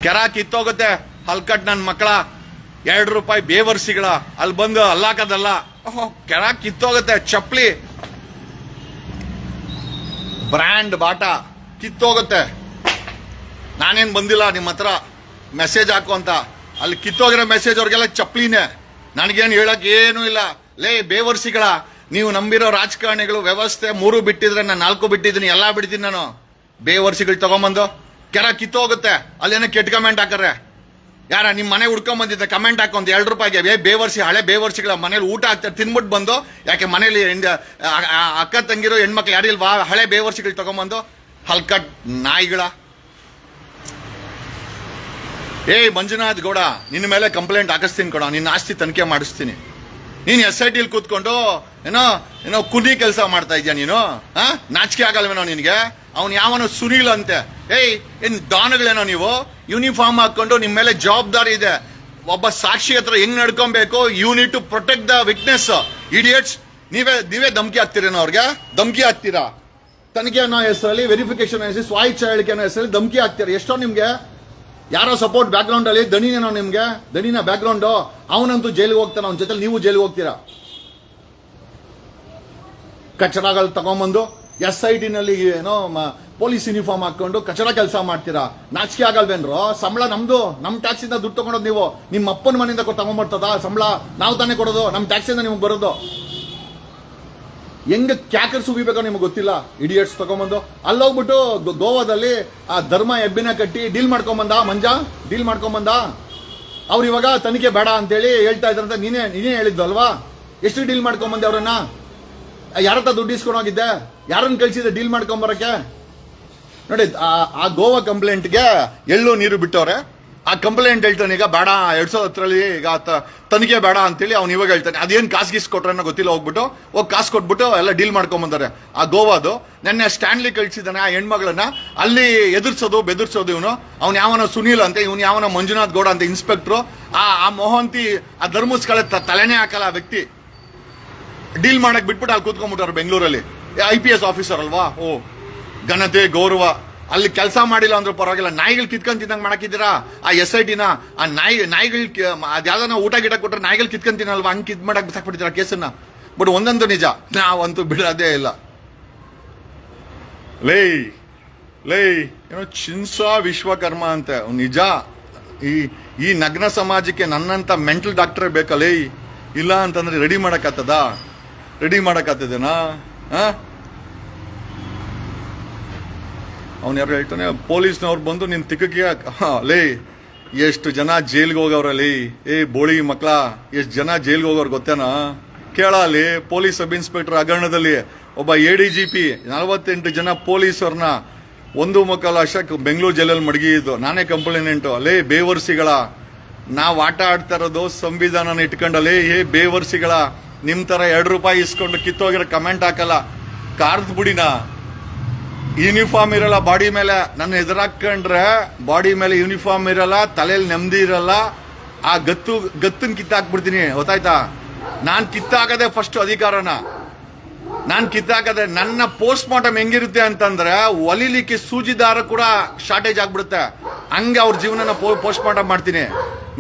ಕೆರ ಕಿತ್ತೋಗುತ್ತೆ ಹಲ್ಕಟ್ ನನ್ ಮಕ್ಕಳ ₹2 ಬೇವರ್ಸಿಗಳ ಅಲ್ಲಿ ಬಂದು ಅಲ್ಲಾಕದಲ್ಲ ಕೆರ ಕಿತ್ತೋಗುತ್ತೆ ಚಪ್ಲಿ ಬ್ರ್ಯಾಂಡ್ ಬಾಟ ಕಿತ್ತೋಗುತ್ತೆ. ನಾನೇನ್ ಬಂದಿಲ್ಲ ನಿಮ್ಮ ಹತ್ರ ಮೆಸೇಜ್ ಹಾಕು ಅಂತ. ಅಲ್ಲಿ ಕಿತ್ತೋಗಿರೋ ಮೆಸೇಜ್ ಅವ್ರಿಗೆಲ್ಲ ಚಪ್ಲಿನೇ. ನನಗೇನು ಹೇಳಕ್ ಏನೂ ಇಲ್ಲ. ಲೇ ಬೇವರ್ಸಿಗಳ, ನೀವು ನಂಬಿರೋ ರಾಜಕಾರಣಿಗಳು ವ್ಯವಸ್ಥೆ 3 ಬಿಟ್ಟಿದ್ರೆ ನಾನು 4 ಬಿಟ್ಟಿದ್ದೀನಿ, ಎಲ್ಲಾ ಬಿಡ್ತೀನಿ ನಾನು. ಬೇವರ್ಸಿಗಳು ತಗೊಂಬಂದು ಕೆರ ಕಿತ್ತೋಗುತ್ತೆ. ಅಲ್ಲೇನೋ ಕೆಟ್ಟ ಕಮೆಂಟ್ ಹಾಕರೆ ಯಾರ ನಿಮ್ ಮನೆ ಹುಡ್ಕೊಂಡ್ ಬಂದಿದ್ದೆ ಕಮೆಂಟ್ ಹಾಕೊಂಡ್ ₹2 ಬೇವರ್ಸಿ ಹಳೆ ಬೇವರ್ಸಿಗಳ ಮನೇಲಿ ಊಟ ಹಾಕ್ತಾರೆ ತಿನ್ಬಿಟ್ಟು ಬಂದು. ಯಾಕೆ ಮನೇಲಿ ಅಕ್ಕ ತಂಗಿರೋ ಹೆಣ್ಮಕ್ಳು ಯಾರಿಲ್ವಾ ಹಳೆ ಬೇವರ್ಸಿಗಳು ತಗೊಂಬಂದು ಹಲ್ಕಟ್ ನಾಯಿಗಳ. ಮಂಜುನಾಥ್ ಗೌಡ, ನಿನ್ನ ಮೇಲೆ ಕಂಪ್ಲೇಂಟ್ ಹಾಕಿಸ್ತೀನಿ ಕೊಡ, ನಿನ್ನ ಆಸ್ತಿ ತನಿಖೆ ಮಾಡಿಸ್ತೀನಿ. ನೀನ್ SIT ಕೂತ್ಕೊಂಡು ಏನೋ ಏನೋ ಕುನಿ ಕೆಲಸ ಮಾಡ್ತಾ ಇದ್ಯಾ ನೀನು. ನಾಚಿಕೆ ಆಗಲ್ವೇನೋ ನಿನ್ಗೆ? ಅವನು ಯಾವನೋ ಸುನೀಲ್ ಅಂತೆ. ಏನ್ ಡಾನ್ಗಳೇನೋ ನೀವು? ಯೂನಿಫಾರ್ಮ್ ಹಾಕೊಂಡು ನಿಮ್ ಮೇಲೆ ಜವಾಬ್ದಾರಿ ಇದೆ. ಒಬ್ಬ ಸಾಕ್ಷಿ ಹತ್ರ ಹೆಂಗ್ ನಡ್ಕೊಬೇಕು. You need to protect the witness. Idiots, ನೀವೇ ಧಮಕಿ ಹಾಕ್ತೀರೇನೋ ಅವ್ರಿಗೆ? ಧಮಕಿ ಹಾಕ್ತೀರಾ? ತನಿಖೆ ಅನ್ನೋ ಹೆಸರಲ್ಲಿ, ವೆರಿಫಿಕೇಶನ್ ಹೆಸರು, ಸ್ವಾಯಿಚ್ಛ ಹೇಳಿಕೆ ಅನ್ನೋ ಹೆಸರಲ್ಲಿ ಧಮಕಿ ಹಾಕ್ತೀರಾ. ಎಷ್ಟೋ ನಿಮ್ಗೆ ಯಾರೋ ಸಪೋರ್ಟ್ ಬ್ಯಾಕ್ ಗ್ರೌಂಡ್ ಅಲ್ಲಿ ದಣಿನೇನೋ ನಿಮ್ಗೆ? ದಣಿನ ಬ್ಯಾಕ್ ಗ್ರೌಂಡ್. ಅವನಂತೂ ಜೈಲಿಗೆ ಹೋಗ್ತಾನೆ, ಅವನ ಜೊತೆ ನೀವು ಜೈಲಿಗೆ ಹೋಗ್ತೀರಾ. ಕಚಡಗಳು ತಗೊಂಬಂದು SIT ನಲ್ಲಿ ಏನೋ ಪೊಲೀಸ್ ಯೂನಿಫಾರ್ಮ್ ಹಾಕೊಂಡು ಕಚಡ ಕೆಲಸ ಮಾಡ್ತೀರಾ. ನಾಚಿಕೆ ಆಗಲ್ವೇನ್ರೋ? ಸಂಬಳ ನಮ್ದು, ನಮ್ ಟ್ಯಾಕ್ಸ್ ಇಂದ ದುಡ್ಡು ತಗೊಂಡೋದು ನೀವು. ನಿಮ್ಮ ಅಪ್ಪನ ಮನೆಯಿಂದ ತಗೊಂಡ್ಬರ್ತದ ಸಂಬಳ? ನಾವು ತಾನೇ ಕೊಡೋದು, ನಮ್ ಟ್ಯಾಕ್ಸ್ ಇಂದ ನಿಮ್ಗೆ ಬರೋದು. ಹೆಂಗ ಕ್ಯಾಕರ್ ಸುಗಿಬೇಕೋ ನಿಮ್ಗೆ ಗೊತ್ತಿಲ್ಲ. ಇಡಿಯಟ್ಸ್ ತಗೊಂಬಂದು ಅಲ್ಲೋಗ್ಬಿಟ್ಟು ಗೋವಾದಲ್ಲಿ ಆ ಧರ್ಮ ಎಬ್ಬಿನ ಕಟ್ಟಿ ಡೀಲ್ ಮಾಡ್ಕೊಂಬಂದ ಡೀಲ್ ಮಾಡ್ಕೊಂಬಂದ. ಅವ್ರು ಇವಾಗ ತನಿಖೆ ಬೇಡ ಅಂತೇಳಿ ಹೇಳ್ತಾ ಇದ್ರಂತ ನೀನೇ ಹೇಳಿದ್ದು ಅಲ್ವಾ? ಎಷ್ಟು ಡೀಲ್ ಮಾಡ್ಕೊಂಬಂದೆ ಅವ್ರನ್ನ? ಯಾರತ್ರ ದುಡ್ಡು ಇಸ್ಕೊಂಡು ಹೋಗಿದ್ದೆ? ಯಾರನ್ನ ಕಳ್ಸಿದ್ದೆ ಡೀಲ್ ಮಾಡ್ಕೊಂಬರಕ್ಕೆ? ನೋಡಿ, ಆ ಗೋವಾ ಕಂಪ್ಲೇಂಟ್ಗೆ ಎಳ್ಳು ನೀರು ಬಿಟ್ಟವ್ರೆ. ಆ ಕಂಪ್ಲೇಂಟ್ ಹೇಳ್ತಾನೆ ಈಗ ಬೇಡ, 2010 ಈಗ ತನಿಖೆ ಬೇಡ ಅಂತೇಳಿ ಅವ್ನು ಇವಾಗ ಹೇಳ್ತಾನೆ. ಅದೇನು ಕಾಸು ಕೊಟ್ರೆ ಗೊತ್ತಿಲ್ಲ. ಹೋಗಿ ಕಾಸು ಕೊಟ್ಬಿಟ್ಟು ಎಲ್ಲ ಡೀಲ್ ಮಾಡ್ಕೊಂಬಂದಾರೆ. ಆ ಗೋವಾದು ನೆನ್ನೆ ಸ್ಟ್ಯಾನ್ಲಿ ಕಳ್ಸಿದ್ದಾನೆ ಆ ಹೆಣ್ಮಗಳನ್ನ. ಅಲ್ಲಿ ಎದುರ್ಸೋದು ಬೆದರ್ಸೋದು ಇವನು. ಅವ್ನು ಯಾವನ ಸುನೀಲ್ ಅಂತ, ಇವನು ಯಾವನ ಮಂಜುನಾಥ್ ಗೌಡ ಅಂತ ಇನ್ಸ್ಪೆಕ್ಟ್ರು. ಆ ಮೋಹಂತಿ ಆ ಧರ್ಮಸ್ಥಳ ತಲೆನೇ ಹಾಕಲ್ಲ ಆ ವ್ಯಕ್ತಿ. ಡೀಲ್ ಮಾಡಕ್ ಬಿಟ್ಬಿಟ್ಟು ಅಲ್ಲಿ ಕೂತ್ಕೊಂಡ್ಬಿಟ್ಟವ್ರು ಬೆಂಗಳೂರಲ್ಲಿ. IPS ಆಫೀಸರ್ ಅಲ್ವಾ? ಘನತೆ ಗೌರವ. ಅಲ್ಲಿ ಕೆಲಸ ಮಾಡಿಲ್ಲ ಅಂದ್ರೂ ಪರವಾಗಿಲ್ಲ. ನಾಯಿಗಳು ಕಿತ್ಕೊಂಡ್ ತಿನ್ನಂಗ್ ಮಾಡಕಿದ್ದೀರಾ ಆ SIT ನ. ಆ ನಾಯಿಗಳು ಅದ್ಯಾವ್ದನ ಊಟ ಗಿಡ ಕೊಟ್ರೆ ನಾಯಿಗಳು ಕಿತ್ಕೊಂಡ್ ತಿನ್ನಲ್ವಾ? ಹಂಗೆ ಕಿತ್ ಮಾಡಕ್ ಬಿಸಾಕ್ಬಿಟ್ಟಿದ್ದೀರಾ ಕೇಸನ್ನ. ಬಟ್ ಒಂದಂತೂ ನಿಜ, ನಾವಂತೂ ಬಿಡೋದೇ ಇಲ್ಲ. ಲೇ ಏನೋ ಚಿನ್ಸಾ ವಿಶ್ವಕರ್ಮ ಅಂತೆ ನಿಜ. ಈ ನಗ್ನ ಸಮಾಜಕ್ಕೆ ನನ್ನಂತ ಮೆಂಟಲ್ ಡಾಕ್ಟರ್ ಬೇಕಲ್ಲೇ. ಇಲ್ಲ ಅಂತಂದ್ರೆ ರೆಡಿ ಮಾಡಕ್ಕಾಗ್ತದೇನಾ? ಅವ್ನು ಯಾರು ಹೇಳ್ತಾನೆ, ಪೊಲೀಸ್ನವ್ರು ಬಂದು ನಿನ್ ತಿಕ್ಕಕ್ಕೆ ಲೇ ಎಷ್ಟು ಜನ ಜೈಲ್ಗೆ ಹೋಗವ್ರಲ್ಲಿ. ಬೋಳಿ ಮಕ್ಳ, ಎಷ್ಟು ಜನ ಜೈಲ್ಗೆ ಹೋಗೋರು ಗೊತ್ತೇನಾ? ಕೇಳಲಿ. ಪೊಲೀಸ್ ಸಬ್ ಇನ್ಸ್ಪೆಕ್ಟರ್ ಹಗರಣದಲ್ಲಿ ಒಬ್ಬ ADGP 48 ಜನ ಪೊಲೀಸರನ್ನ 1.25 ಲಕ್ಷ ಬೆಂಗಳೂರು ಜೈಲಲ್ಲಿ ಮಡಗಿದ್ದು. ನಾನೇ ಕಂಪ್ಲೇಂಟು. ಅಲ್ಲೇ ಬೇವರ್ಸಿಗಳ, ನಾವ್ ಆಟ ಆಡ್ತಾ ಇರೋದು ಸಂವಿಧಾನನ ಇಟ್ಕೊಂಡಲ್ಲಿ. ಬೇವರ್ಸಿಗಳ, ನಿಮ್ ತರ ₹2 ಇಸ್ಕೊಂಡು ಕಿತ್ತೋಗಿರೋ ಕಮೆಂಟ್ ಹಾಕಲ್ಲ. ಕಾರ್ದ್ ಬುಡಿನ ಯೂನಿಫಾರ್ಮ್ ಇರಲ್ಲ ಬಾಡಿ ಮೇಲೆ. ನನ್ನ ಎದುರಾಕೊಂಡ್ರೆ ಬಾಡಿ ಮೇಲೆ ಯೂನಿಫಾರ್ಮ್ ಇರಲ್ಲ, ತಲೆಯಲ್ಲಿ ನೆಮ್ಮದಿ ಇರಲ್ಲ. ಆ ಗತ್ತನ್ ಕಿತ್ತಾಕ್ಬಿಡ್ತೀನಿ, ಗೊತ್ತಾಯ್ತಾ? ನಾನ್ ಕಿತ್ತಾಕದೆ ಫಸ್ಟ್ ಅಧಿಕಾರನ. ನಾನ್ ಕಿತ್ತಾಕದೆ. ನನ್ನ ಪೋಸ್ಟ್ ಮಾರ್ಟಮ್ ಹೆಂಗಿರುತ್ತೆ ಅಂತಂದ್ರೆ ಒಲಿಲಿಕ್ಕೆ ಸೂಜಿದಾರ ಕೂಡ ಶಾರ್ಟೇಜ್ ಆಗ್ಬಿಡುತ್ತೆ. ಹಂಗೆ ಅವ್ರ ಜೀವನನ ಪೋಸ್ಟ್ ಮಾರ್ಟಮ್ ಮಾಡ್ತೀನಿ.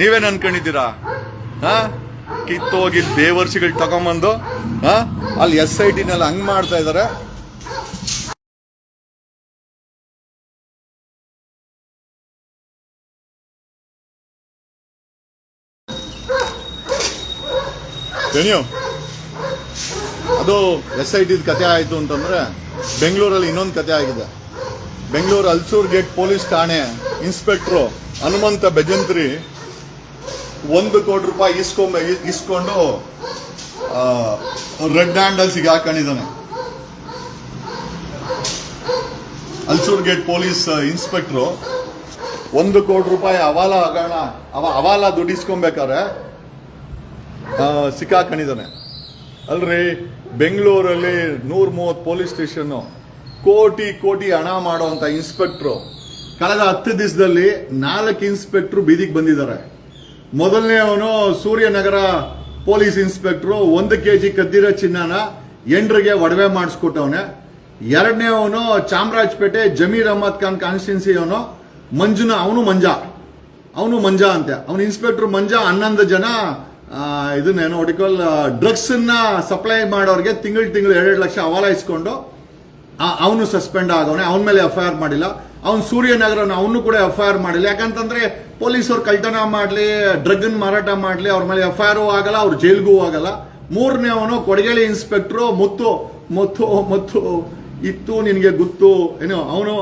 ನೀವೇನ್ ಅನ್ಕೊಂಡಿದ್ದೀರಾ? ಕಿತ್ತೋಗಿದ್ ಬೇವರ್ಸಿಗಳು ತಗೊಂಬಂದು ಅಲ್ಲಿ SIT ನಲ್ಲಿ ಹಂಗ್ ಮಾಡ್ತಾ ಇದಾರೆ. ಅದು SIT ಕತೆ ಆಯ್ತು ಅಂತಂದ್ರೆ ಬೆಂಗಳೂರಲ್ಲಿ ಇನ್ನೊಂದು ಕತೆ ಆಗಿದೆ. ಬೆಂಗಳೂರು ಅಲ್ಸೂರ್ ಗೇಟ್ ಪೊಲೀಸ್ ಠಾಣೆ ಇನ್ಸ್ಪೆಕ್ಟ್ರು ಹನುಮಂತ ಬೆಜಂತ್ರಿ ₹1 ಕೋಟಿ ಇಸ್ಕೊಂಡು ರೆಡ್ ಹ್ಯಾಂಡಲ್ಸಿಗೆ ಹಾಕೊಂಡಿದ್ದಾನೆ. ಅಲ್ಸೂರ್ ಗೇಟ್ ಪೊಲೀಸ್ ಇನ್ಸ್ಪೆಕ್ಟ್ರು ₹1 ಕೋಟಿ ಹವಾಲ ದುಡ್ಡು ಇಸ್ಕೊಬೇಕಾದ್ರೆ ಸಿಕ್ಕಾಕೊಂಡಿದ್ದಾನೆ. ಅಲ್ರಿ, ಬೆಂಗಳೂರಲ್ಲಿ 130 ಪೊಲೀಸ್ ಸ್ಟೇಷನ್, ಕೋಟಿ ಹಣ ಮಾಡುವಂತ ಇನ್ಸ್ಪೆಕ್ಟ್ರು ಕಳೆದ 10 ದಿವಸದಲ್ಲಿ 4 ಇನ್ಸ್ಪೆಕ್ಟ್ರು ಬೀದಿಗೆ ಬಂದಿದ್ದಾರೆ. ಮೊದಲನೇ ಅವನು ಸೂರ್ಯನಗರ ಪೊಲೀಸ್ ಇನ್ಸ್ಪೆಕ್ಟ್ರು 1 kg ಕದ್ದಿರೋ ಚಿನ್ನನ ಎಂಡ್ರಿಗೆ ಒಡವೆ ಮಾಡಿಸ್ಕೊಟ್ಟವನೆ. ಎರಡನೇ ಅವನು ಚಾಮರಾಜಪೇಟೆ ಜಮೀರ್ ಅಹಮದ್ ಖಾನ್ ಕಾನ್ಸ್ಟಿಟ್ಯೂನ್ಸಿ ಅವನು ಮಂಜ ಅವನು ಮಂಜ ಅಂತೆ, ಅವನು ಇನ್ಸ್ಪೆಕ್ಟರ್ ಮಂಜ 11 ಜನ ಇದನ್ನೇನು ಹೊಡಿಕೋಲ್ ಡ್ರಗ್ಸನ್ನ ಸಪ್ಲೈ ಮಾಡೋರಿಗೆ ತಿಂಗಳು 2 ಲಕ್ಷ ಹವಾಲ ಇಸ್ಕೊಂಡು ಅವನು ಸಸ್ಪೆಂಡ್ ಆಗವನೆ. ಅವನ ಮೇಲೆ FIR ಮಾಡಿಲ್ಲ. ಅವ್ನು ಸೂರ್ಯನಗರನ ಅವನು ಕೂಡ FIR ಮಾಡಿಲ್ಲ. ಯಾಕಂತಂದ್ರೆ ಪೊಲೀಸರು ಕಳ್ತನ ಮಾಡಲಿ, ಡ್ರಗ್ ಮಾರಾಟ ಮಾಡಲಿ, ಅವ್ರ ಮೇಲೆ FIR ಆಗಲ್ಲ, ಅವ್ರ ಜೈಲ್ಗೂ ಆಗಲ್ಲ. 3ನೇ ಅವನು ಕೊಡಗೇಳಿ ಇನ್ಸ್ಪೆಕ್ಟ್ರು ಮುತ್ತು ಇತ್ತು ನಿನಗೆ ಗೊತ್ತು ಏನೋ,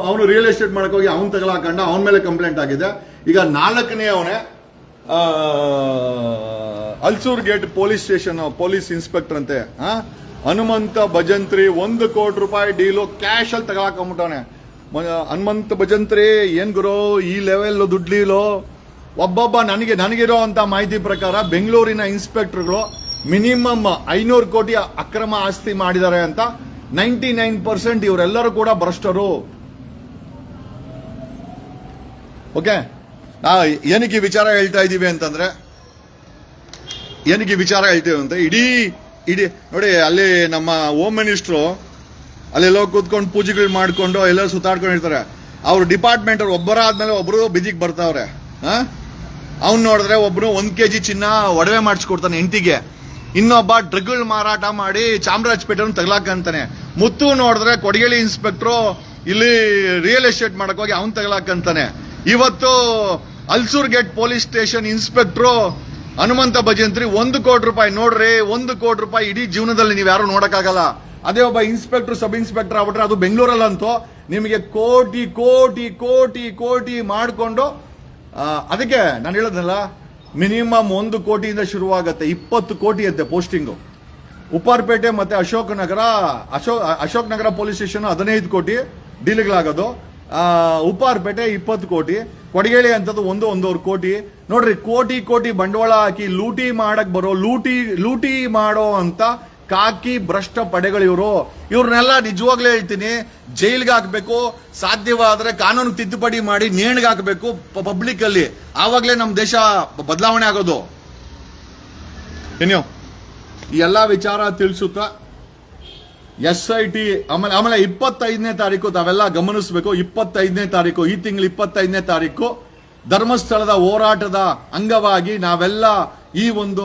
ಅವನು ರಿಯಲ್ ಎಸ್ಟೇಟ್ ಮಾಡಕ್ ಹೋಗಿ ಅವನು ತಗಲಾಕಂಡ, ಅವನ ಮೇಲೆ ಕಂಪ್ಲೇಂಟ್ ಆಗಿದೆ. ಈಗ 4ನೇ ಅವನೇ Ulsoor gate police station police inspector ಅಂತೆ, ಹನುಮಂತ ಭಜಂತ್ರಿ 1 ಕೋಟಿ ರೂಪಾಯಿ ಡೀಲು ಕ್ಯಾಶ್ ಅಲ್ಲಿ ತಗೊಳಕೊಂಬಿಟ್ಟವನೆ. ಹನುಮಂತ ಭಜಂತ್ರಿ ಏನ್ ಗುರು ಈ ಲೆವೆಲ್ ದುಡ್ಲೀಲು. ಒಬ್ಬೊಬ್ಬ ನನಗಿರೋ ಅಂತ ಮಾಹಿತಿ ಪ್ರಕಾರ ಬೆಂಗಳೂರಿನ ಇನ್ಸ್ಪೆಕ್ಟರ್ಗಳು ಮಿನಿಮಮ್ 500 ಕೋಟಿ ಅಕ್ರಮ ಆಸ್ತಿ ಮಾಡಿದ್ದಾರೆ ಅಂತ. 99% ಇವರೆಲ್ಲರೂ ಕೂಡ ಭ್ರಷ್ಟರು. ಓಕೆ, ಏನಕ್ಕೆ ವಿಚಾರ ಹೇಳ್ತಾ ಇದೀವಿ ಅಂತಂದ್ರೆ, ಇಡೀ ನೋಡಿ ಅಲ್ಲಿ ನಮ್ಮ ಹೋಮ್ ಮಿನಿಸ್ಟ್ರು ಅಲ್ಲೆಲ್ಲೋ ಕೂತ್ಕೊಂಡು ಪೂಜೆಗಳು ಮಾಡ್ಕೊಂಡು ಎಲ್ಲೋ ಸುತ್ತಾಡ್ಕೊಂಡಿರ್ತಾರೆ. ಅವ್ರ ಡಿಪಾರ್ಟ್ಮೆಂಟ್ ಅವ್ರು ಒಬ್ಬರಾದ್ಮೇಲೆ ಒಬ್ರು ಬಿಜಿಗೆ ಬರ್ತಾವ್ರೆ. ಅವ್ನು ನೋಡಿದ್ರೆ ಒಬ್ರು 1 kg ಚಿನ್ನ ಒಡವೆ ಮಾಡಿಸ್ಕೊಡ್ತಾನೆ ಹೆಂಡತಿಗೆ, ಇನ್ನೊಬ್ಬ ಡ್ರಗ್ಗಳು ಮಾರಾಟ ಮಾಡಿ ಚಾಮರಾಜಪೇಟೆ ತಗಲಾಕಂತಾನೆ. ಮುತ್ತು ನೋಡಿದ್ರೆ ಕೊಡಗೇಳಿ ಇನ್ಸ್ಪೆಕ್ಟ್ರು ಇಲ್ಲಿ ರಿಯಲ್ ಎಸ್ಟೇಟ್ ಮಾಡಕ್ ಹೋಗಿ ಅವ್ನು ತಗಲಾಕಂತಾನೆ. ಇವತ್ತು Ulsoor gate police station inspector Hanumantha Bhajantri 1 ಕೋಟಿ ರೂಪಾಯಿ ನೋಡ್ರಿ, 1 ಕೋಟಿ ರೂಪಾಯಿ ಇಡೀ ಜೀವನದಲ್ಲಿ ನೀವು ಯಾರು ನೋಡಕ್ಕಾಗಲ್ಲ. ಅದೇ ಒಬ್ಬ ಇನ್ಸ್ಪೆಕ್ಟರ್ ಸಬ್ ಇನ್ಸ್ಪೆಕ್ಟರ್ ಆಗ್ಬಿಟ್ರೆ, ಅದು ಬೆಂಗಳೂರಲ್ಲಂತೂ ನಿಮಗೆ ಕೋಟಿ ಕೋಟಿ ಕೋಟಿ ಕೋಟಿ ಮಾಡಿಕೊಂಡು, ಅದಕ್ಕೆ ನಾನು ಹೇಳೋದಲ್ಲ, ಮಿನಿಮಮ್ 1 ಕೋಟಿಯಿಂದ ಶುರುವಾಗತ್ತೆ, 20 ಕೋಟಿ ಅಂತೆ ಪೋಸ್ಟಿಂಗು. ಉಪ್ಪಾರಪೇಟೆ ಮತ್ತೆ ಅಶೋಕ್ ನಗರ ಪೊಲೀಸ್ ಸ್ಟೇಷನ್ 15 ಕೋಟಿ ಡೀಲ್ಗಳಾಗೋದು, ಉಪ್ಪಾರಪೇಟೆ 20 ಕೋಟಿ, ಕೊಡಗೇಳಿ ಅಂತದ್ದು 1-1.5 ಕೋಟಿ. ನೋಡ್ರಿ, ಕೋಟಿ ಬಂಡವಾಳ ಹಾಕಿ ಲೂಟಿ ಮಾಡಕ್ ಬರೋ ಲೂಟಿ ಮಾಡೋ ಅಂತ ಕಾಕಿ ಭ್ರಷ್ಟ ಪಡೆಗಳು ಇವ್ರನ್ನೆಲ್ಲ ನಿಜವಾಗ್ಲೇ ಹೇಳ್ತೀನಿ ಜೈಲ್ಗೆ ಹಾಕ್ಬೇಕು, ಸಾಧ್ಯವಾದ್ರೆ ಕಾನೂನು ತಿದ್ದುಪಡಿ ಮಾಡಿ ನೇಣಿಗೆ ಹಾಕಬೇಕು ಪಬ್ಲಿಕ್ ಅಲ್ಲಿ. ಆವಾಗ್ಲೇ ನಮ್ಮ ದೇಶ ಬದಲಾವಣೆ ಆಗೋದು. ಏನು ಈ ಎಲ್ಲಾ ವಿಚಾರ ತಿಳಿಸುತ್ತಾ SIT ಆಮೇಲೆ 25ನೇ ತಾರೀಕು ತಾವೆಲ್ಲ ಗಮನಿಸಬೇಕು. 25ನೇ ತಾರೀಕು, ಈ ತಿಂಗಳು 25ನೇ ತಾರೀಕು ಧರ್ಮಸ್ಥಳದ ಹೋರಾಟದ ಅಂಗವಾಗಿ ನಾವೆಲ್ಲ ಈ ಒಂದು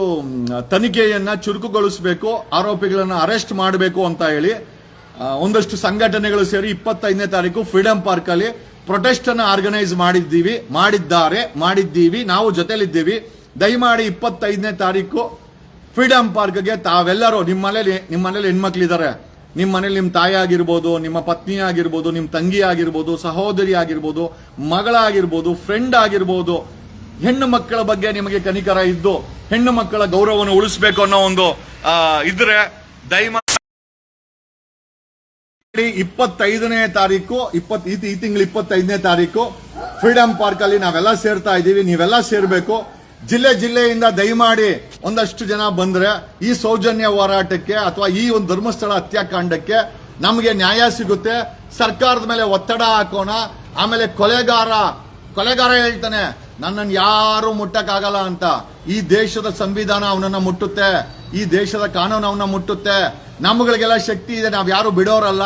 ತನಿಖೆಯನ್ನ ಚುರುಕುಗೊಳಿಸಬೇಕು, ಆರೋಪಿಗಳನ್ನ ಅರೆಸ್ಟ್ ಮಾಡಬೇಕು ಅಂತ ಹೇಳಿ ಒಂದಷ್ಟು ಸಂಘಟನೆಗಳು ಸೇರಿ 25ನೇ ತಾರೀಕು ಫ್ರೀಡಂ ಪಾರ್ಕ್ ಅಲ್ಲಿ ಪ್ರೊಟೆಸ್ಟ್ ಅನ್ನ ಆರ್ಗನೈಸ್ ಮಾಡಿದ್ದೀವಿ. ನಾವು ಜೊತೆಲಿದ್ದೀವಿ. ದಯಮಾಡಿ 25ನೇ ತಾರೀಕು ಫ್ರೀಡಂ ಪಾರ್ಕ್ಗೆ ತಾವೆಲ್ಲರೂ, ನಿಮ್ಮ ಮನೇಲಿ ಹೆಣ್ಮಕ್ಳಿದ್ದಾರೆ, ನಿಮ್ಮ ಮನೇಲಿ ನಿಮ್ಮ ತಾಯಿ ಆಗಿರ್ಬೋದು, ನಿಮ್ಮ ಪತ್ನಿ ಆಗಿರ್ಬೋದು, ನಿಮ್ಮ ತಂಗಿ ಆಗಿರ್ಬೋದು, ಸಹೋದರಿ ಆಗಿರ್ಬೋದು, ಮಗಳಾಗಿರ್ಬೋದು, ಫ್ರೆಂಡ್ ಆಗಿರ್ಬೋದು, ಹೆಣ್ಣು ಮಕ್ಕಳ ಬಗ್ಗೆ ನಿಮಗೆ ಕನಿಕರ ಇದ್ದು ಹೆಣ್ಣು ಮಕ್ಕಳ ಗೌರವವನ್ನು ಉಳಿಸಬೇಕು ಅನ್ನೋ ಒಂದು ಇದ್ರೆ ದಯಮಾಡಿ 25ನೇ ತಾರೀಕು ಈ ತಿಂಗಳು 25ನೇ ತಾರೀಕು ಫ್ರೀಡಂ ಪಾರ್ಕ್ ಅಲ್ಲಿ ನಾವೆಲ್ಲ ಸೇರ್ತಾ ಇದ್ದೀವಿ. ನೀವೆಲ್ಲ ಸೇರ್ಬೇಕು. ಜಿಲ್ಲೆಯಿಂದ ದಯಮಾಡಿ ಒಂದಷ್ಟು ಜನ ಬಂದ್ರೆ ಈ ಸೌಜನ್ಯ ಹೋರಾಟಕ್ಕೆ ಅಥವಾ ಈ ಒಂದು ಧರ್ಮಸ್ಥಳ ಹತ್ಯಾಕಾಂಡಕ್ಕೆ ನಮಗೆ ನ್ಯಾಯ ಸಿಗುತ್ತೆ. ಸರ್ಕಾರದ ಮೇಲೆ ಒತ್ತಡ ಹಾಕೋಣ. ಆಮೇಲೆ ಕೊಲೆಗಾರ ಹೇಳ್ತಾನೆ ನನ್ನನ್ನು ಯಾರು ಮುಟ್ಟಕ್ಕಾಗಲ್ಲ ಅಂತ. ಈ ದೇಶದ ಸಂವಿಧಾನ ಅವನನ್ನ ಮುಟ್ಟುತ್ತೆ, ಈ ದೇಶದ ಕಾನೂನು ಅವನ್ನ ಮುಟ್ಟುತ್ತೆ. ನಮ್ಗಳಿಗೆಲ್ಲ ಶಕ್ತಿ ಇದೆ, ನಾವ್ ಯಾರು ಬಿಡೋರಲ್ಲ.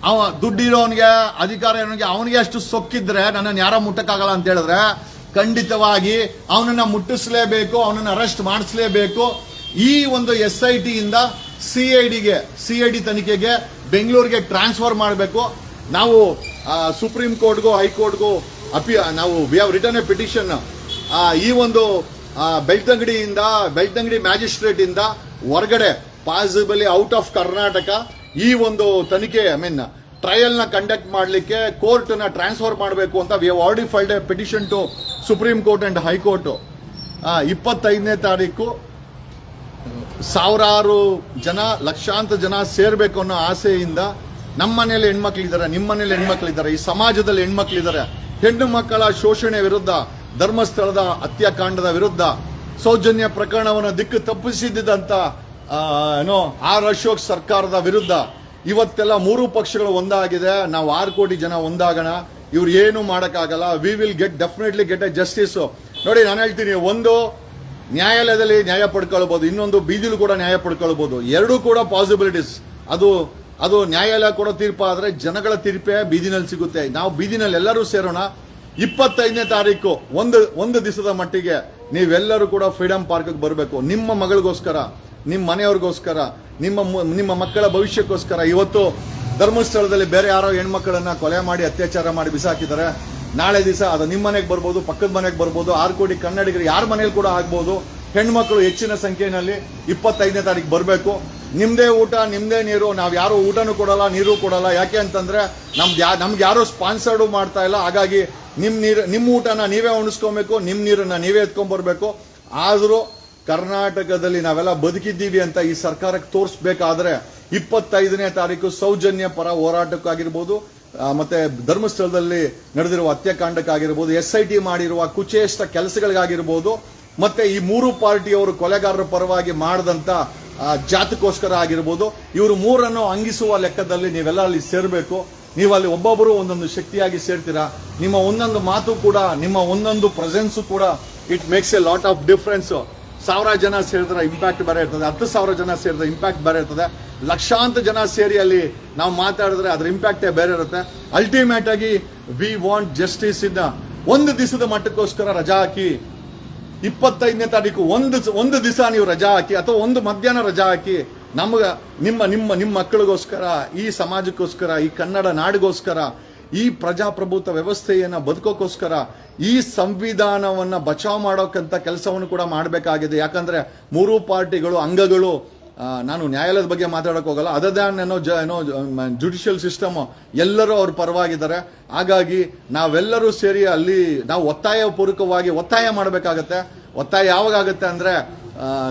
ಅವ ದುಡ್ಡಿರೋನ್ಗೆ, ಅಧಿಕಾರ ಇರೋನ್ಗೆ, ಅವನಿಗೆ ಅಷ್ಟು ಸೊಕ್ಕಿದ್ರೆ ನನ್ನನ್ನು ಯಾರೋ ಮುಟ್ಟಕ್ಕಾಗಲ್ಲ ಅಂತ ಹೇಳಿದ್ರೆ ಖಂಡಿತವಾಗಿ ಅವನನ್ನ ಮುಟ್ಟಿಸಲೇಬೇಕು, ಅವನನ್ನ ಅರೆಸ್ಟ್ ಮಾಡಿಸಲೇಬೇಕು. ಈ ಒಂದು SIT ಇಂದ CID ತನಿಖೆಗೆ ಬೆಂಗಳೂರಿಗೆ ಟ್ರಾನ್ಸ್ಫರ್ ಮಾಡಬೇಕು. ನಾವು ಸುಪ್ರೀಂ ಕೋರ್ಟ್ಗೂ ಹೈಕೋರ್ಟ್ಗೂ ನಾವು we have written a petition. ಈ ಒಂದು ಬೆಳ್ತಂಗಡಿ ಮ್ಯಾಜಿಸ್ಟ್ರೇಟ್ ಇಂದ ಹೊರಗಡೆ ಪಾಸಿಬಲಿ ಔಟ್ ಆಫ್ ಕರ್ನಾಟಕ ಈ ಒಂದು ತನಿಖೆ ಟ್ರಯಲ್ ನ ಕಂಡಕ್ಟ್ ಮಾಡಲಿಕ್ಕೆ ಕೋರ್ಟ್ ನ ಟ್ರಾನ್ಸ್ಫರ್ ಮಾಡಬೇಕು ಅಂತ we have already filed a petition to supreme court and high court. 25ನೇ ತಾರೀಕು ಸಾವಿರಾರು ಜನ, ಲಕ್ಷಾಂತರ ಜನ ಸೇರ್ಬೇಕು ಅನ್ನೋ ಆಸೆಯಿಂದ ನಮ್ಮ ಮನೇಲಿ ಹೆಣ್ಮಕ್ಳಿದ್ದಾರೆ, ನಿಮ್ಮ ಮನೇಲಿ ಹೆಣ್ಮಕ್ಳಿದ್ದಾರೆ, ಈ ಸಮಾಜದಲ್ಲಿ ಹೆಣ್ಮಕ್ಳಿದ್ದಾರೆ. ಹೆಣ್ಣು ಮಕ್ಕಳ ಶೋಷಣೆ ವಿರುದ್ಧ, ಧರ್ಮಸ್ಥಳದ ಹತ್ಯಾಕಾಂಡದ ವಿರುದ್ಧ, ಸೌಜನ್ಯ ಪ್ರಕರಣವನ್ನು ದಿಕ್ಕು ತಪ್ಪಿಸಿದ್ದಂತ ಅಶೋಕ್ ಸರ್ಕಾರದ ವಿರುದ್ಧ ಇವತ್ತೆಲ್ಲ 3 ಪಕ್ಷಗಳು ಒಂದಾಗಿದೆ. ನಾವು 6 ಕೋಟಿ ಜನ ಒಂದಾಗೋಣ. ಇವ್ರು ಏನು ಮಾಡಕ್ಕಾಗಲ್ಲ. We will definitely get A justice. ನೋಡಿ, ನಾನು ಹೇಳ್ತೀನಿ, ಒಂದು ನ್ಯಾಯಾಲಯದಲ್ಲಿ ನ್ಯಾಯ ಪಡ್ಕೊಳ್ಬಹುದು, ಇನ್ನೊಂದು ಬೀದಿಲು ಕೂಡ ನ್ಯಾಯ ಪಡ್ಕೊಳ್ಬಹುದು. ಎರಡೂ ಕೂಡ ಪಾಸಿಬಿಲಿಟೀಸ್. ಅದು ನ್ಯಾಯಾಲಯ ಕೊಡೋ ತೀರ್ಪಾದ್ರೆ ಜನಗಳ ತೀರ್ಪೇ ಬೀದಿನಲ್ಲಿ ಸಿಗುತ್ತೆ. ನಾವು ಬೀದಿನಲ್ಲಿ ಎಲ್ಲರೂ ಸೇರೋಣ. 25ನೇ ತಾರೀಕು ಒಂದು ದಿವಸದ ಮಟ್ಟಿಗೆ ನೀವೆಲ್ಲರೂ ಕೂಡ ಫ್ರೀಡಂ ಪಾರ್ಕ್ಗೆ ಬರಬೇಕು. ನಿಮ್ಮ ಮಗಳಿಗೋಸ್ಕರ, ನಿಮ್ಮ ಮನೆಯವ್ರಿಗೋಸ್ಕರ, ನಿಮ್ಮ ಮಕ್ಕಳ ಭವಿಷ್ಯಕ್ಕೋಸ್ಕರ. ಇವತ್ತು ಧರ್ಮಸ್ಥಳದಲ್ಲಿ ಬೇರೆ ಯಾರೋ ಹೆಣ್ಮಕ್ಳನ್ನ ಕೊಲೆ ಮಾಡಿ ಅತ್ಯಾಚಾರ ಮಾಡಿ ಬಿಸಾಕಿದ್ದಾರೆ. ನಾಳೆ ದಿವಸ ಅದು ನಿಮ್ಮ ಮನೆಗೆ ಬರ್ಬೋದು, ಪಕ್ಕದ ಮನೆಗೆ ಬರ್ಬೋದು, 6 ಕೋಟಿ ಕನ್ನಡಿಗರು ಯಾರ ಮನೇಲಿ ಕೂಡ ಆಗ್ಬೋದು. ಹೆಣ್ಮಕ್ಳು ಹೆಚ್ಚಿನ ಸಂಖ್ಯೆಯಲ್ಲಿ 25ನೇ ತಾರೀಕು ಬರಬೇಕು. ನಿಮ್ದೇ ಊಟ, ನಿಮ್ದೇ ನೀರು. ನಾವು ಯಾರು ಊಟನೂ ಕೊಡಲ್ಲ, ನೀರು ಕೊಡಲ್ಲ. ಯಾಕೆ ಅಂತಂದ್ರೆ ನಮ್ಗೆ ಯಾರು ಸ್ಪಾನ್ಸರ್ಡು ಮಾಡ್ತಾ ಇಲ್ಲ. ಹಾಗಾಗಿ ನಿಮ್ಮ ಊಟನ ನೀವೇ ಉಣಿಸ್ಕೊಬೇಕು, ನಿಮ್ಮ ನೀರನ್ನ ನೀವೇ ಎತ್ಕೊಂಡ್ಬರ್ಬೇಕು. ಆದರೂ ಕರ್ನಾಟಕದಲ್ಲಿ ನಾವೆಲ್ಲ ಬದುಕಿದ್ದೀವಿ ಅಂತ ಈ ಸರ್ಕಾರಕ್ಕೆ ತೋರಿಸ್ಬೇಕಾದ್ರೆ 25ನೇ ತಾರೀಕು ಸೌಜನ್ಯ ಪರ ಹೋರಾಟಕ್ಕಾಗಿರ್ಬೋದು, ಮತ್ತೆ ಧರ್ಮಸ್ಥಳದಲ್ಲಿ ನಡೆದಿರುವ ಹತ್ಯಾಕಾಂಡಕ್ಕಾಗಿರ್ಬೋದು, SIT ಮಾಡಿರುವ ಕುಚೇಷ್ಟ ಕೆಲಸಗಳಿಗಾಗಿರ್ಬೋದು, ಮತ್ತೆ ಈ 3 ಪಾರ್ಟಿಯವರು ಕೊಲೆಗಾರರ ಪರವಾಗಿ ಮಾಡಿದಂತ ಜಾತಕ್ಕೋಸ್ಕರ ಆಗಿರ್ಬೋದು, ಇವರು 3ರನ್ನು ಅಂಗಿಸುವ ಲೆಕ್ಕದಲ್ಲಿ ನೀವೆಲ್ಲ ಅಲ್ಲಿ ಸೇರಬೇಕು. ನೀವು ಅಲ್ಲಿ ಒಬ್ಬೊಬ್ಬರು ಒಂದೊಂದು ಶಕ್ತಿಯಾಗಿ ಸೇರ್ತೀರಾ. ನಿಮ್ಮ ಒಂದೊಂದು ಮಾತು ಕೂಡ, ನಿಮ್ಮ ಒಂದೊಂದು ಪ್ರೆಸೆನ್ಸ್ ಕೂಡ it makes A lot of difference. 1000 ಜನ ಸೇರಿದ್ರೆ ಇಂಪ್ಯಾಕ್ಟ್ ಬೇರೆ ಇರ್ತದೆ, 10,000 ಜನ ಸೇರಿದ್ರೆ ಇಂಪ್ಯಾಕ್ಟ್ ಬೇರೆ ಇರ್ತದೆ, ಲಕ್ಷಾಂತರ ಜನ ಸೇರಿ ಅಲ್ಲಿ ನಾವು ಮಾತಾಡಿದ್ರೆ ಅದ್ರ ಇಂಪ್ಯಾಕ್ಟೇ ಬೇರೆ ಇರುತ್ತೆ. ಅಲ್ಟಿಮೇಟ್ ಆಗಿ ವಿ ವಾಂಟ್ ಜಸ್ಟಿಸ್ ಇನ್ ಒಂದು ದಿವಸದ ಮಟ್ಟಕ್ಕೋಸ್ಕರ ರಜಾ ಹಾಕಿ. 25ನೇ ತಾರೀಕು ಒಂದು ದಿವಸ ನೀವು ರಜಾ ಹಾಕಿ, ಅಥವಾ ಒಂದು ಮಧ್ಯಾಹ್ನ ರಜಾ ಹಾಕಿ. ನಿಮ್ಮ ಮಕ್ಕಳಿಗೋಸ್ಕರ, ಈ ಸಮಾಜಕ್ಕೋಸ್ಕರ, ಈ ಕನ್ನಡ ನಾಡಿಗೋಸ್ಕರ, ಈ ಪ್ರಜಾಪ್ರಭುತ್ವ ವ್ಯವಸ್ಥೆಯನ್ನ ಬದುಕೋಕ್ಕೋಸ್ಕರ, ಈ ಸಂವಿಧಾನವನ್ನ ಬಚಾವ್ ಮಾಡೋಕ್ಕಂತ ಕೆಲಸವನ್ನು ಕೂಡ ಮಾಡಬೇಕಾಗಿದೆ. ಯಾಕಂದ್ರೆ 3 ಪಾರ್ಟಿಗಳು, ಅಂಗಗಳು, ನಾನು ನ್ಯಾಯಾಲಯದ ಬಗ್ಗೆ ಮಾತಾಡಕ್ ಹೋಗಲ್ಲ, ಏನೋ ಜುಡಿಷಿಯಲ್ ಸಿಸ್ಟಮ್ ಎಲ್ಲರೂ ಅವ್ರ ಪರವಾಗಿದ್ದಾರೆ. ಹಾಗಾಗಿ ನಾವೆಲ್ಲರೂ ಸೇರಿ ಅಲ್ಲಿ ನಾವು ಒತ್ತಾಯಪೂರ್ವಕವಾಗಿ ಒತ್ತಾಯ ಮಾಡಬೇಕಾಗತ್ತೆ. ಒತ್ತಾಯ ಯಾವಾಗತ್ತೆ ಅಂದ್ರೆ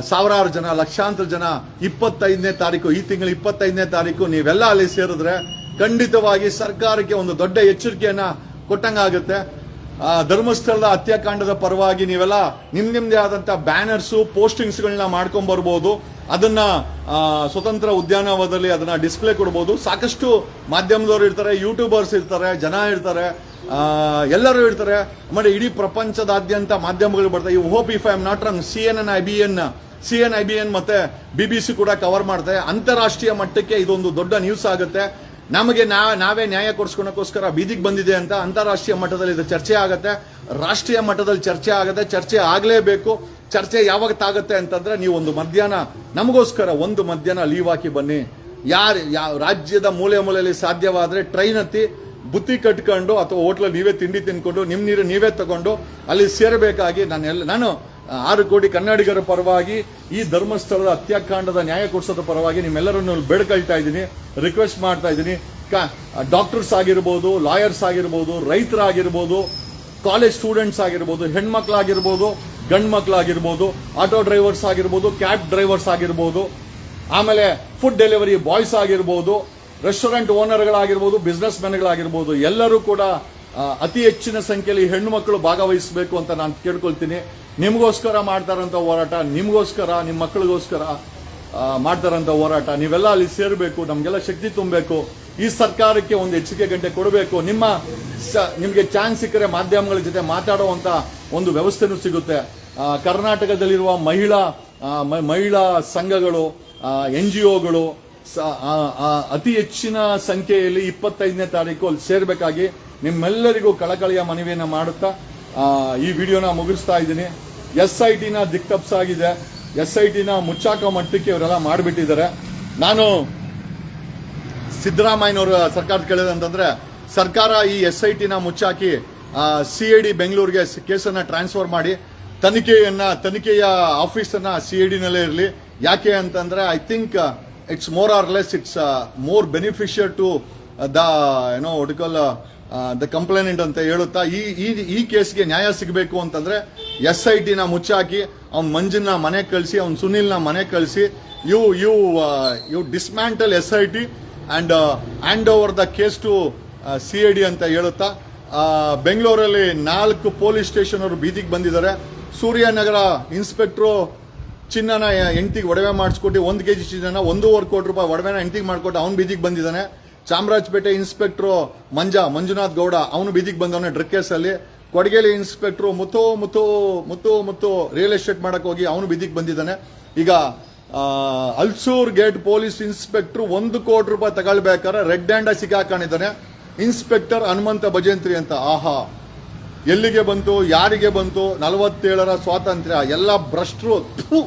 ಸಾವಿರಾರು ಜನ, ಲಕ್ಷಾಂತರ ಜನ 25ನೇ ತಾರೀಕು, ಈ ತಿಂಗಳ 25ನೇ ತಾರೀಕು ನೀವೆಲ್ಲ ಅಲ್ಲಿ ಸೇರಿದ್ರೆ ಖಂಡಿತವಾಗಿ ಸರ್ಕಾರಕ್ಕೆ ಒಂದು ದೊಡ್ಡ ಎಚ್ಚರಿಕೆಯನ್ನ ಕೊಟ್ಟಂಗಾಗುತ್ತೆ. ಧರ್ಮಸ್ಥಳದ ಹತ್ಯಾಕಾಂಡದ ಪರವಾಗಿ ನೀವೆಲ್ಲ ನಿಮ್ದೇ ಆದಂತ ಬ್ಯಾನರ್ಸು, ಪೋಸ್ಟಿಂಗ್ಸ್ಗಳನ್ನ ಮಾಡ್ಕೊಂಡ್ ಬರ್ಬೋದು. ಅದನ್ನ ಸ್ವತಂತ್ರ ಉದ್ಯಾನವನದಲ್ಲಿ ಅದನ್ನ ಡಿಸ್ಪ್ಲೇ ಕೊಡ್ಬೋದು. ಸಾಕಷ್ಟು ಮಾಧ್ಯಮದವರು ಇರ್ತಾರೆ, ಯೂಟ್ಯೂಬರ್ಸ್ ಇರ್ತಾರೆ, ಜನ ಇರ್ತಾರೆ, ಎಲ್ಲರೂ ಇರ್ತಾರೆ. ಆಮೇಲೆ ಇಡೀ ಪ್ರಪಂಚದಾದ್ಯಂತ ಮಾಧ್ಯಮಗಳು ಬರ್ತಾರೆ. You hope if I am not wrong, CNN, ಮತ್ತೆ BBC ಕೂಡ ಕವರ್ ಮಾಡ್ತಾರೆ. ಅಂತಾರಾಷ್ಟ್ರೀಯ ಮಟ್ಟಕ್ಕೆ ಇದೊಂದು ದೊಡ್ಡ ನ್ಯೂಸ್ ಆಗುತ್ತೆ. ನಮಗೆ ನಾವೇ ನ್ಯಾಯ ಕೊಡಿಸ್ಕೊಳಕ್ಕೋಸ್ಕರ ಬೀದಿಗೆ ಬಂದಿದೆ ಅಂತ ಅಂತಾರಾಷ್ಟ್ರೀಯ ಮಟ್ಟದಲ್ಲಿ ಇದು ಚರ್ಚೆ ಆಗತ್ತೆ, ರಾಷ್ಟ್ರೀಯ ಮಟ್ಟದಲ್ಲಿ ಚರ್ಚೆ ಆಗತ್ತೆ. ಚರ್ಚೆ ಆಗಲೇಬೇಕು. ಚರ್ಚೆ ಯಾವಾಗ ತಾಗತ್ತೆ ಅಂತಂದ್ರೆ ನೀವು ಒಂದು ಮಧ್ಯಾಹ್ನ ನಮಗೋಸ್ಕರ ಒಂದು ಮಧ್ಯಾಹ್ನ ಲೀವ್ ಹಾಕಿ ಬನ್ನಿ. ಯಾವ ರಾಜ್ಯದ ಮೂಲೆಯಲ್ಲಿ ಸಾಧ್ಯವಾದ್ರೆ ಟ್ರೈನ್ ಹತ್ತಿ ಬುತ್ತಿ ಕಟ್ಕೊಂಡು ಅಥವಾ ಹೋಟ್ಲಲ್ಲಿ ನೀವೇ ತಿಂಡಿ ತಿನ್ಕೊಂಡು ನಿಮ್ಮ ನೀರು ನೀವೇ ತಗೊಂಡು ಅಲ್ಲಿ ಸೇರಬೇಕಾಗಿ ನಾನು 6 ಕೋಟಿ ಕನ್ನಡಿಗರ ಪರವಾಗಿ, ಈ ಧರ್ಮಸ್ಥಳದ ಹತ್ಯಾಕಾಂಡದ ನ್ಯಾಯ ಕೊಡಿಸೋದ ಪರವಾಗಿ ನಿಮ್ಮೆಲ್ಲರನ್ನು ಬೇಡ್ಕೊಳ್ತಾ ಇದ್ದೀನಿ, ರಿಕ್ವೆಸ್ಟ್ ಮಾಡ್ತಾ ಇದ್ದೀನಿ. ಡಾಕ್ಟರ್ಸ್ ಆಗಿರ್ಬೋದು, ಲಾಯರ್ಸ್ ಆಗಿರ್ಬೋದು, ರೈತರಾಗಿರ್ಬೋದು, ಕಾಲೇಜ್ ಸ್ಟೂಡೆಂಟ್ಸ್ ಆಗಿರ್ಬೋದು, ಹೆಣ್ಮಕ್ಳಾಗಿರ್ಬೋದು, ಗಂಡು ಮಕ್ಳಾಗಿರ್ಬೋದು, ಆಟೋ ಡ್ರೈವರ್ಸ್ ಆಗಿರ್ಬೋದು, ಕ್ಯಾಬ್ ಡ್ರೈವರ್ಸ್ ಆಗಿರ್ಬೋದು, ಆಮೇಲೆ ಫುಡ್ ಡೆಲಿವರಿ ಬಾಯ್ಸ್ ಆಗಿರ್ಬೋದು, ರೆಸ್ಟೋರೆಂಟ್ ಓನರ್ಗಳಾಗಿರ್ಬೋದು, ಬಿಸ್ನೆಸ್ ಮೆನ್ಗಳಾಗಿರ್ಬೋದು, ಎಲ್ಲರೂ ಕೂಡ ಅತಿ ಹೆಚ್ಚಿನ ಸಂಖ್ಯೆಯಲ್ಲಿ ಹೆಣ್ಣು ಮಕ್ಕಳು ಭಾಗವಹಿಸಬೇಕು ಅಂತ ನಾನು ಕೇಳ್ಕೊಳ್ತೀನಿ. ನಿಮಗೋಸ್ಕರ ಮಾಡ್ತಾರಂತ ಹೋರಾಟ, ನಿಮಗೋಸ್ಕರ, ನಿಮ್ಮ ಮಕ್ಕಳಿಗೋಸ್ಕರ ಮಾಡ್ತಾರಂತ ಹೋರಾಟ. ನೀವೆಲ್ಲ ಅಲ್ಲಿ ಸೇರಬೇಕು, ನಮಗೆಲ್ಲ ಶಕ್ತಿ ತುಂಬಬೇಕು. ಈ ಸರ್ಕಾರಕ್ಕೆ ಒಂದು ಎಚ್ಚರಿಕೆ ಗಂಟೆ ಕೊಡಬೇಕು. ನಿಮಗೆ ಚಾನ್ಸ್ ಸಿಕ್ಕರೆ ಮಾಧ್ಯಮಗಳ ಜೊತೆ ಮಾತಾಡುವಂತ ಒಂದು ವ್ಯವಸ್ಥೆನೂ ಸಿಗುತ್ತೆ. ಕರ್ನಾಟಕದಲ್ಲಿರುವ ಮಹಿಳಾ ಸಂಘಗಳು, NGOಗಳು ಅತಿ ಹೆಚ್ಚಿನ ಸಂಖ್ಯೆಯಲ್ಲಿ 25ನೇ ತಾರೀಕು ಅಲ್ಲಿ ಸೇರ್ಬೇಕಾಗಿ ನಿಮ್ಮೆಲ್ಲರಿಗೂ ಕಳಕಳಿಯ ಮನವಿಯನ್ನ ಮಾಡುತ್ತಾ ಈ ವಿಡಿಯೋನ ಮುಗಿಸ್ತಾ ಇದ್ದೀನಿ. SITನ ದಿಕ್ತಪ್ಸಾಗಿದೆ. SITನ ಮುಚ್ಚಾಕೋ ಮಟ್ಟಕ್ಕೆ ಇವರೆಲ್ಲ ಮಾಡಿಬಿಟ್ಟಿದ್ದಾರೆ. ನಾನು ಸಿದ್ದರಾಮಯ್ಯನವರ ಸರ್ಕಾರ ಕೇಳಿದಂತಂದ್ರೆ, ಸರ್ಕಾರ ಈ SITನ ಮುಚ್ಚಾಕಿ CID ಬೆಂಗಳೂರಿಗೆ ಕೇಸನ್ನ ಟ್ರಾನ್ಸ್ಫರ್ ಮಾಡಿ ತನಿಖೆಯ ಆಫೀಸನ್ನ CIDನಲ್ಲೇ ಇರಲಿ. ಯಾಕೆ ಅಂತಂದ್ರೆ I think it's more or less it's more beneficiary to the complainant ಅಂತ ಹೇಳುತ್ತಾ ಈ ಕೇಸ್ಗೆ ನ್ಯಾಯ ಸಿಗಬೇಕು ಅಂತಂದ್ರೆ SITನ ಮುಚ್ಚಾಕಿ ಅವ್ನ ಮಂಜನ್ನ ಮನೆ ಕಳಿಸಿ, ಅವ್ನ ಸುನಿಲ್ನ ಮನೆ ಕಳಿಸಿ, you dismantle SIT and hand over the case to CID ಅಂತ ಹೇಳುತ್ತಾ ಬೆಂಗಳೂರಲ್ಲಿ 4 ಪೊಲೀಸ್ ಸ್ಟೇಷನ್ ಅವರು ಬೀದಿಗೆ ಬಂದಿದ್ದಾರೆ. ಸೂರ್ಯನಗರ ಇನ್ಸ್ಪೆಕ್ಟ್ರು ಚಿನ್ನನ ಹೆಂಡತಿಗೆ ಒಡವೆ ಮಾಡಿಸ್ಕೊಟ್ಟು 1 kg ಚಿನ್ನನ 1.25 ಕೋಟಿ ರೂಪಾಯಿ ಒಡವೆನ ಹೆಂಡತಿಗೆ ಮಾಡಿಕೊಟ್ಟು ಅವ್ನು ಬೀದಿಗೆ ಬಂದಿದ್ದಾನೆ. ಚಾಮರಾಜಪೇಟೆ ಇನ್ಸ್ಪೆಕ್ಟ್ರು ಮಂಜುನಾಥ್ ಗೌಡ ಅವನು ಬೀದಿಗೆ ಬಂದವನೇ ಡ್ರಗ್ ಕೇಸಲ್ಲಿ. ಕೊಡಗೇಲಿ ಇನ್ಸ್ಪೆಕ್ಟ್ರು ಮುತ್ತು ರಿಯಲ್ ಎಸ್ಟೇಟ್ ಮಾಡಕ್ ಹೋಗಿ ಅವನು ಬೀದಿಗೆ ಬಂದಿದ್ದಾನೆ. ಈಗ ಅಲ್ಸೂರ್ ಗೇಟ್ ಪೊಲೀಸ್ ಇನ್ಸ್ಪೆಕ್ಟ್ರು 1 ಕೋಟಿ ರೂಪಾಯಿ ತಗೊಳ್ಬೇಕಾದ್ರೆ ರೆಡ್ ಹ್ಯಾಂಡ್ ಸಿಕ್ಕಾಕೊಂಡಿದ್ದಾನೆ. ಇನ್ಸ್ಪೆಕ್ಟರ್ ಹನುಮಂತ ಭಜಂತ್ರಿ ಅಂತ. ಆಹಾ, ಎಲ್ಲಿಗೆ ಬಂತು, ಯಾರಿಗೆ ಬಂತು 47ರ ಸ್ವಾತಂತ್ರ್ಯ? ಎಲ್ಲ ಭ್ರಷ್ಟರು. ಥು.